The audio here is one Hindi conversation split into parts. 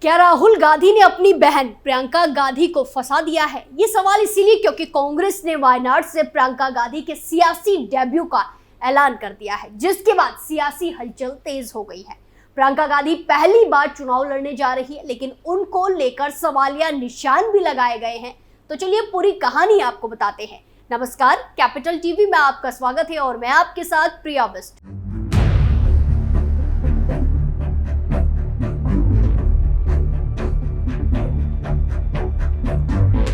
क्या राहुल गांधी ने अपनी बहन प्रियंका गांधी को फंसा दिया है? ये सवाल इसीलिए क्योंकि कांग्रेस ने वायनाड से प्रियंका गांधी के सियासी डेब्यू का ऐलान कर दिया है, जिसके बाद सियासी हलचल तेज हो गई है। प्रियंका गांधी पहली बार चुनाव लड़ने जा रही है, लेकिन उनको लेकर सवालिया निशान भी लगाए गए हैं। तो चलिए पूरी कहानी आपको बताते हैं। नमस्कार, कैपिटल टीवी में आपका स्वागत है और मैं आपके साथ प्रिया बिस्ट।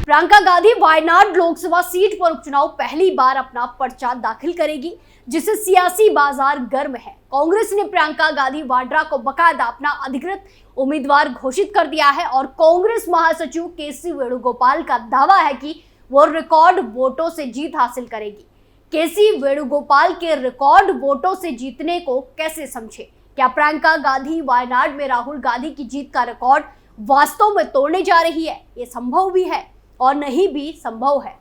प्रियंका गांधी वायनाड लोकसभा सीट पर उपचुनाव पहली बार अपना पर्चा दाखिल करेगी, जिससे सियासी बाजार गर्म है। कांग्रेस ने प्रियंका गांधी वाड्रा को बकायदा अपना अधिकृत उम्मीदवार घोषित कर दिया है और कांग्रेस महासचिव केसी वेणुगोपाल का दावा है कि वो रिकॉर्ड वोटों से जीत हासिल करेगी। केसी वेणुगोपाल के रिकॉर्ड वोटों से जीतने को कैसे समझे? क्या प्रियंका गांधी वायनाड में राहुल गांधी की जीत का रिकॉर्ड वास्तव में तोड़ने जा रही है? ये संभव भी है और नहीं भी संभव है।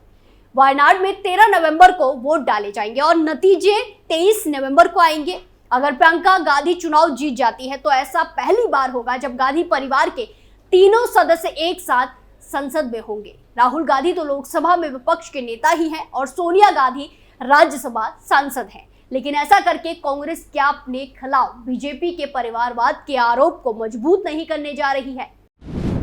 वायनाड में 13 नवंबर को वोट डाले जाएंगे और नतीजे 23 नवंबर को आएंगे। अगर प्रियंका गांधी चुनाव जीत जाती है तो ऐसा पहली बार होगा जब गांधी परिवार के तीनों सदस्य एक साथ संसद में होंगे। राहुल गांधी तो लोकसभा में विपक्ष के नेता ही हैं और सोनिया गांधी राज्यसभा सांसद हैं, लेकिन ऐसा करके कांग्रेस क्या अपने खिलाफ बीजेपी के परिवारवाद के आरोप को मजबूत नहीं करने जा रही है?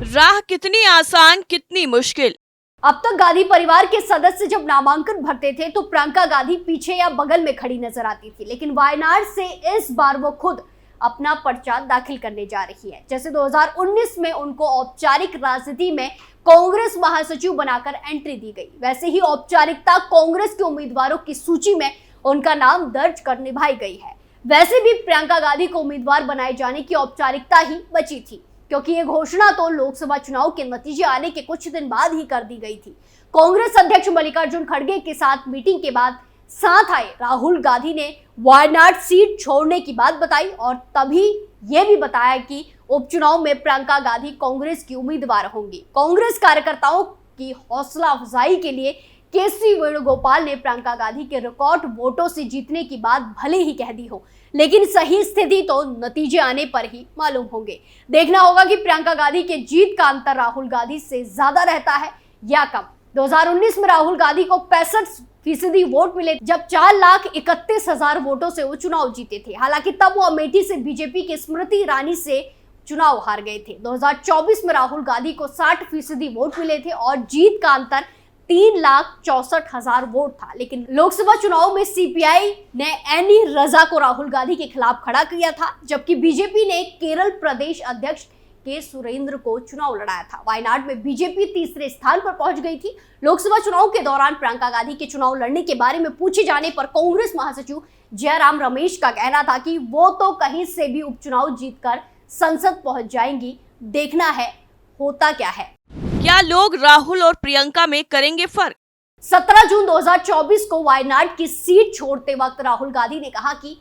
राह कितनी आसान कितनी मुश्किल। अब तक गांधी परिवार के सदस्य जब नामांकन भरते थे तो प्रियंका गांधी पीछे या बगल में खड़ी नजर आती थी, लेकिन वायनाड से इस बार वो खुद अपना पर्चा दाखिल करने जा रही है। जैसे 2019 में उनको औपचारिक राजनीति में कांग्रेस महासचिव बनाकर एंट्री दी गई, वैसे ही औपचारिकता कांग्रेस के उम्मीदवारों की सूची में उनका नाम दर्ज कर निभाई गई है। वैसे भी प्रियंका गांधी को उम्मीदवार बनाए जाने की औपचारिकता ही बची थी, क्योंकि ये घोषणा तो लोकसभा चुनाव के नतीजे आने के कुछ दिन बाद ही कर दी गई थी। कांग्रेस अध्यक्ष मल्लिकार्जुन खड़गे के साथ मीटिंग के बाद साथ आए राहुल गांधी ने वायनाड सीट छोड़ने की बात बताई और तभी ये भी बताया कि उपचुनाव में प्रियंका गांधी कांग्रेस की उम्मीदवार होंगी। कांग्रेस कार्यकर्ताओं की हौसला अफजाई के लिए केसी वेणुगोपाल ने प्रियंका गांधी के रिकॉर्ड वोटों से जीतने की बात भले ही कह दी हो, लेकिन सही स्थिति तो नतीजे आने पर ही मालूम होंगे। देखना होगा कि प्रियंका गांधी के जीत का अंतर राहुल गांधी से ज्यादा रहता है या कम। 2019 में राहुल गांधी को 65% वोट मिले, जब 4,31,000 वोटों से वो चुनाव जीते थे। हालांकि तब वो अमेठी से बीजेपी के स्मृति ईरानी से चुनाव हार गए थे। 2024 में राहुल गांधी को 60% वोट मिले थे और जीत का अंतर 3,64,000 वोट था। लेकिन लोकसभा चुनाव में सीपीआई ने एनी रजा को राहुल गांधी के खिलाफ खड़ा किया था, जबकि बीजेपी ने केरल प्रदेश अध्यक्ष के सुरेंद्र को चुनाव लड़ाया था। वायनाड में बीजेपी तीसरे स्थान पर पहुंच गई थी। लोकसभा चुनाव के दौरान प्रियंका गांधी के चुनाव लड़ने के बारे में पूछे जाने पर कांग्रेस महासचिव जयराम रमेश का कहना था कि वो तो कहीं से भी उपचुनाव जीतकर संसद पहुंच जाएंगी, देखना है होता क्या है। क्या लोग राहुल और प्रियंका में करेंगे फर्क? 17 जून 2024 को वायनाड की सीट छोड़ते वक्त राहुल गांधी ने कहा कि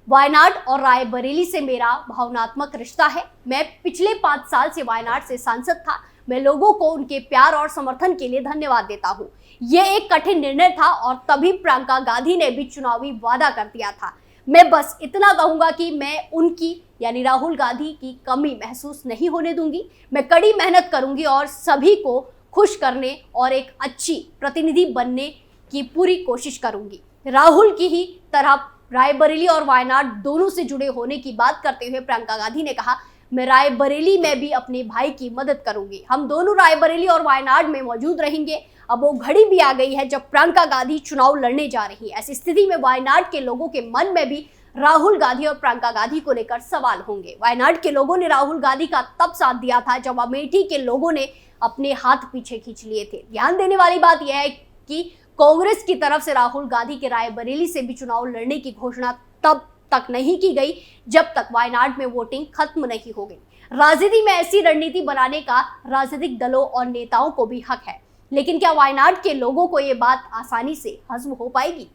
वायनाड और रायबरेली से मेरा भावनात्मक रिश्ता है। मैं पिछले 5 साल से वायनाड से सांसद था। मैं लोगों को उनके प्यार और समर्थन के लिए धन्यवाद देता हूँ। यह एक कठिन निर्णय था और तभी प्रियंका गांधी ने भी चुनावी वादा कर दिया था। मैं बस इतना कहूंगा कि मैं उनकी यानी राहुल गांधी की कमी महसूस नहीं होने दूंगी। मैं कड़ी मेहनत करूंगी और सभी को खुश करने और एक अच्छी प्रतिनिधि बनने की पूरी कोशिश करूंगी। राहुल की ही तरह रायबरेली और वायनाड दोनों से जुड़े होने की बात करते हुए प्रियंका गांधी ने कहा, मैं रायबरेली में भी अपने भाई की मदद करूंगी। हम दोनों रायबरेली और वायनाड में मौजूद रहेंगे। अब वो घड़ी भी आ गई है जब प्रियंका गांधी चुनाव लड़ने जा रही है। ऐसी स्थिति में वायनाड के लोगों के मन में भी राहुल गांधी और प्रियंका गांधी को लेकर सवाल होंगे। वायनाड के लोगों ने राहुल गांधी का तब साथ दिया था जब अमेठी के लोगों ने अपने हाथ पीछे खींच लिए थे। ध्यान देने वाली बात यह है कि कांग्रेस की तरफ से राहुल गांधी के रायबरेली से भी चुनाव लड़ने की घोषणा तब तक नहीं की गई जब तक वायनाड में वोटिंग खत्म नहीं हो गई। राजनीति में ऐसी रणनीति बनाने का राजनीतिक दलों और नेताओं को भी हक है, लेकिन क्या वायनाड के लोगों को ये बात आसानी से हजम हो पाएगी?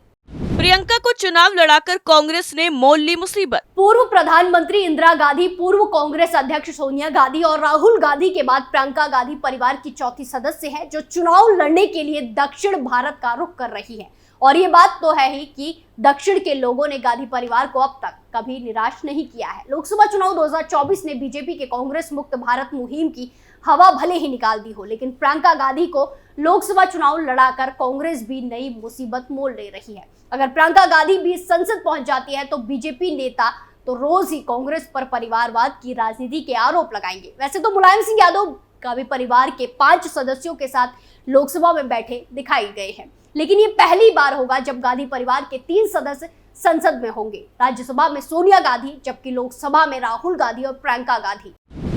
प्रियंका को चुनाव लड़ाकर कांग्रेस ने मोल ली मुसीबत। पूर्व प्रधानमंत्री इंदिरा गांधी, पूर्व कांग्रेस अध्यक्ष सोनिया गांधी और राहुल गांधी के बाद प्रियंका गांधी परिवार की चौथी सदस्य है जो चुनाव लड़ने के लिए दक्षिण भारत का रुख कर रही है। और ये बात तो है ही कि दक्षिण के लोगों ने गांधी परिवार को अब तक कभी निराश नहीं किया है। लोकसभा चुनाव 2024 ने बीजेपी के कांग्रेस मुक्त भारत मुहिम की हवा भले ही निकाल दी हो, लेकिन प्रियंका गांधी को लोकसभा चुनाव लड़ाकर कांग्रेस भी नई मुसीबत मोल ले रही है। अगर प्रियंका गांधी भी संसद पहुंच जाती है तो बीजेपी नेता तो रोज ही कांग्रेस पर परिवारवाद की राजनीति के आरोप लगाएंगे। वैसे तो मुलायम सिंह यादव गांधी परिवार के 5 सदस्यों के साथ लोकसभा में बैठे दिखाई गए हैं, लेकिन ये पहली बार होगा जब गांधी परिवार के 3 सदस्य संसद में होंगे। राज्यसभा में सोनिया गांधी, जबकि लोकसभा में राहुल गांधी और प्रियंका गांधी।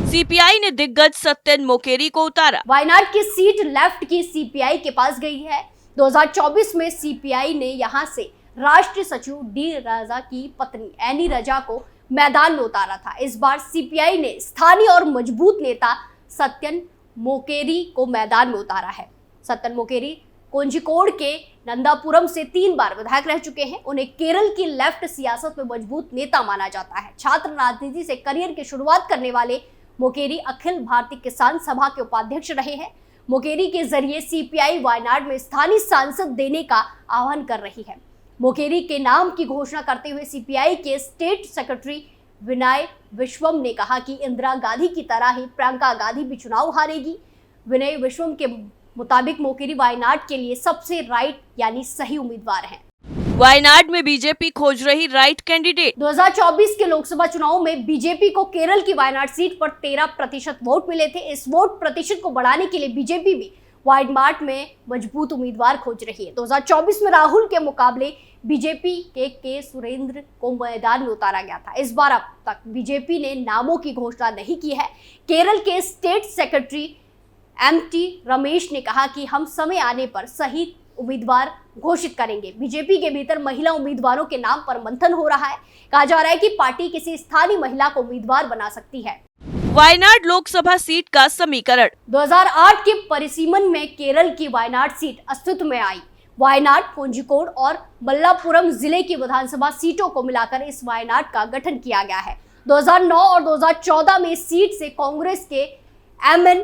सीपीआई ने दिग्गज सत्यन मोकेरी को उतारा। वायनाड की सीट लेफ्ट की सीपीआई के पास गई है। 2024 में सीपीआई ने यहां से राष्ट्रीय सचिव डी राजा की पत्नी एनी रजा को मैदान में उतारा था। इस बार सीपीआई ने स्थानीय और मजबूत नेता सत्यन मोकेरी को मैदान में उतारा है। सत्यन मोकेरी कोझिकोड के नंदापुरम से 3 बार विधायक रह चुके हैं। उन्हें केरल की लेफ्ट सियासत में मजबूत नेता माना जाता है। छात्र राजनीति से करियर की शुरुआत करने वाले मोकेरी अखिल भारतीय किसान सभा के उपाध्यक्ष रहे हैं। मोकेरी के जरिए सीपीआई वायनाड में स्थानीय सांसद देने का आह्वान कर रही है। मोकेरी के नाम की घोषणा करते हुए सीपीआई के स्टेट सेक्रेटरी विनय विश्वम ने कहा कि इंदिरा गांधी की तरह ही प्रियंका गांधी भी चुनाव हारेगी। विनय विश्वम के मुताबिक मोकेरी वायनाड के लिए सबसे राइट यानी सही उम्मीदवार हैं। वायनाड में बीजेपी खोज रही राइट कैंडिडेट। 2024 के लोकसभा चुनाव में बीजेपी को केरल की वायनाड सीट पर 13% वोट मिले थे। इस वोट प्रतिशत को बढ़ाने के लिए बीजेपी भी वायनाड में मजबूत उम्मीदवार खोज रही है। 2024 में राहुल के मुकाबले बीजेपी के सुरेंद्र को मैदान में उतारा गया था। इस बार अब तक बीजेपी ने नामों की घोषणा नहीं की है। केरल के स्टेट सेक्रेटरी एमटी रमेश ने कहा कि हम समय आने पर सही उम्मीदवार घोषित करेंगे। बीजेपी के भीतर महिला उम्मीदवारों के नाम पर मंथन हो रहा है। कहा जा रहा है कि पार्टी किसी स्थानीय महिला को उम्मीदवार बना सकती है। वायनाड लोकसभा सीट का समीकरण। 2008 के परिसीमन में केरल की वायनाड सीट अस्तित्व में आई। वायनाड, कोझिकोड और मल्लापुरम जिले की विधानसभा सीटों को मिलाकर इस वायनाड का गठन किया गया है। 2009 और 2014 में इस सीट से कांग्रेस के एमएन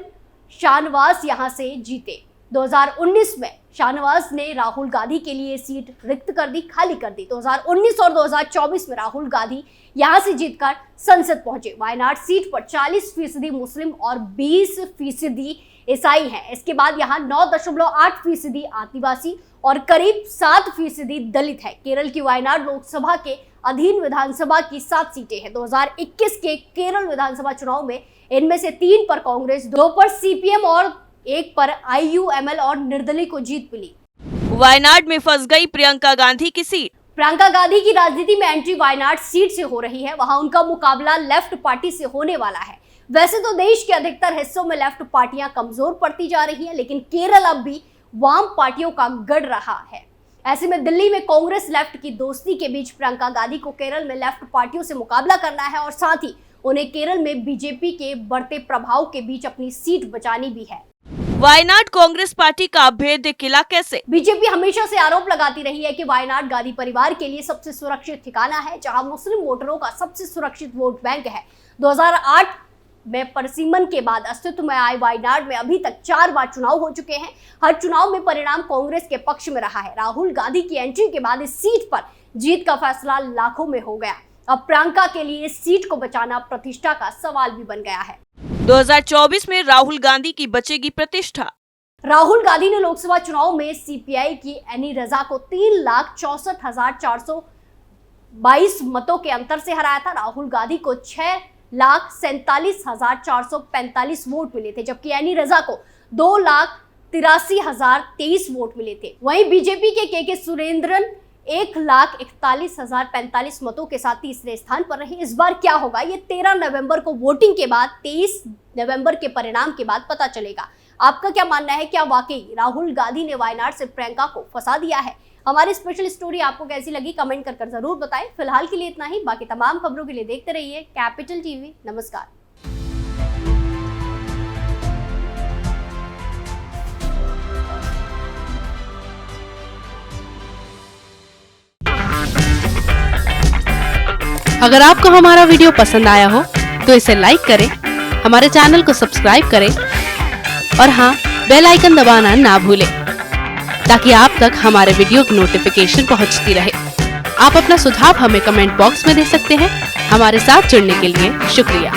शाहनवाज यहां से जीते। 2019 में शाहनवाज ने राहुल गांधी के लिए सीट रिक्त कर दी, खाली कर दी। 2019 और 2024 में राहुल गांधी यहां से जीतकर संसद पहुंचे। वायनाड सीट पर 40% मुस्लिम और 20% ईसाई हैं। इसके बाद यहां 9.8% आदिवासी और करीब 7% दलित है। केरल की वायनाड लोकसभा के अधीन विधानसभा की 7 सीटें हैं। 2021 के केरल विधानसभा चुनाव में इनमें से 3 पर कांग्रेस, 2 पर सीपीएम और 1 पर आईयूएमएल और निर्दलीय को जीत मिली। वायनाड में फंस गई प्रियंका गांधी की सीट। प्रियंका गांधी की राजनीति में एंट्री वायनाड सीट से हो रही है। वहां उनका मुकाबला लेफ्ट पार्टी से होने वाला है। वैसे तो देश के अधिकतर हिस्सों में लेफ्ट पार्टियां कमजोर पड़ती जा रही है, लेकिन केरल अब भी वाम पार्टियों का गढ़ रहा है। ऐसे में दिल्ली में कांग्रेस लेफ्ट की दोस्ती के बीच प्रियंका गांधी को केरल में लेफ्ट पार्टियों से मुकाबला करना है और साथ ही उन्हें केरल में बीजेपी के बढ़ते प्रभाव के बीच अपनी सीट बचानी भी है। वायनाड कांग्रेस पार्टी का अभेद्य किला कैसे? बीजेपी हमेशा से आरोप लगाती रही है कि वायनाड गांधी परिवार के लिए सबसे सुरक्षित ठिकाना है, जहां मुस्लिम वोटरों का सबसे सुरक्षित वोट बैंक है। 2008 में परिसीमन के बाद अस्तित्व में आए वायनाड में अभी तक 4 बार चुनाव हो चुके हैं। हर चुनाव में परिणाम कांग्रेस के पक्ष में रहा है। राहुल गांधी की एंट्री के बाद इस सीट पर जीत का फैसला लाखों में हो गया। अब प्रियंका के लिए इस सीट को बचाना प्रतिष्ठा का सवाल भी बन गया है। 2024 में राहुल गांधी की बचेगी प्रतिष्ठा। राहुल गांधी ने लोकसभा चुनाव में सीपीआई की एनी रजा को 3,64,422 मतों के अंतर से हराया था। राहुल गांधी को 6,47,445 वोट मिले थे, जबकि एनी रजा को 2,83,023 वोट मिले थे। वहीं बीजेपी के सुरेंद्रन 1,41,045 मतों के साथ तीसरे स्थान पर रहे। इस बार क्या होगा ये 13 नवंबर को वोटिंग के बाद 23 नवंबर के परिणाम के बाद पता चलेगा। आपका क्या मानना है? क्या वाकई राहुल गांधी ने वायनाड से प्रियंका को फंसा दिया है? हमारी स्पेशल स्टोरी आपको कैसी लगी कमेंट कर जरूर बताएं। फिलहाल के लिए इतना ही। बाकी तमाम खबरों के लिए देखते रहिए कैपिटल टीवी। नमस्कार। अगर आपको हमारा वीडियो पसंद आया हो तो इसे लाइक करें, हमारे चैनल को सब्सक्राइब करें और हाँ, बेल आइकन दबाना ना भूलें ताकि आप तक हमारे वीडियो की नोटिफिकेशन पहुंचती रहे। आप अपना सुझाव हमें कमेंट बॉक्स में दे सकते हैं। हमारे साथ जुड़ने के लिए शुक्रिया।